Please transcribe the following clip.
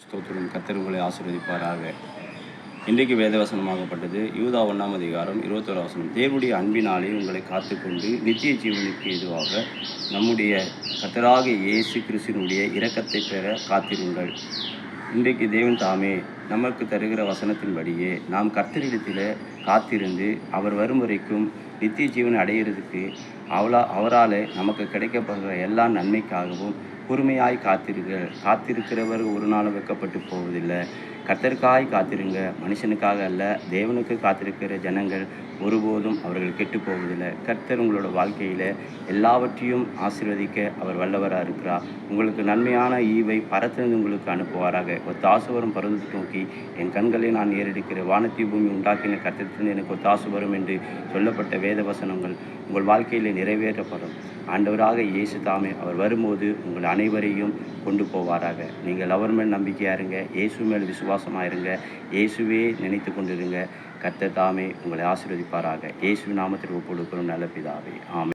ஸ்தோத்திரம். கர்த்தர் உங்களை ஆசீர்வதிப்பாராக. இன்றைக்கு வேதவசனமாகப்பட்டது யூதா 1 அதிகாரம் 21 வசனம். தேவனுடைய அன்பினாலே உங்களை காத்துக்கொண்டு நித்திய ஜீவனுக்கு எதுவாக நம்முடைய கர்த்தராகிய இயேசு கிறிஸ்துவினுடைய இரக்கத்தை பெற காத்திருங்கள். இன்றைக்கு தேவன் தாமே நமக்கு தருகிற வசனத்தின்படியே நாம் கர்த்தரிடத்தில் காத்திருந்து அவர் வரும் வரைக்கும் நித்திய ஜீவனை அடையிறதுக்கு அவரால் நமக்கு கிடைக்கப்படுற எல்லா நன்மைக்காகவும் பொறுமையாய் காத்திருக்கிறவர் ஒரு நாளும் வெட்கப்பட்டு போவதில்லை. கர்த்தருக்காய் காத்திருங்க, மனுஷனுக்காக அல்ல. தேவனுக்கு காத்திருக்கிற ஜனங்கள் ஒருபோதும் அவர்கள் கெட்டு போவதில்லை. கர்த்தர் உங்களோட வாழ்க்கையில் எல்லாவற்றையும் ஆசீர்வதிக்க அவர் வல்லவராக இருக்கிறார். உங்களுக்கு நன்மையான ஈவை பரத்திலிருந்து உங்களுக்கு அனுப்புவாராக. ஒத்தாசு வரும் பருவத்தை நோக்கி என் கண்களை நான் ஏறெடுக்கிற வானத்தி பூமி உண்டாக்கின கர்த்தத்திலிருந்து எனக்கு ஒத்தாசு வரும் என்று சொல்லப்பட்ட வேத வசனங்கள் உங்கள் வாழ்க்கையில் நிறைவேற்றப்படும். ஆண்டவராக இயேசு தாமே அவர் வரும்போது உங்கள் அனைவரையும் கொண்டு போவாராக. நீங்கள் அவர் மேல் நம்பிக்கையாக இருங்க, இயேசு மேல் விசுவாசமாக இருங்க, இயேசுவே நினைத்து கொண்டிருங்க. கர்த்தர் தாமே உங்களை ஆசீர்வதிப்பாராக. இயேசு நாமத்தில் ஒப்புக்கொடுக்கிறோம் நல்ல பிதாவே. ஆமென்.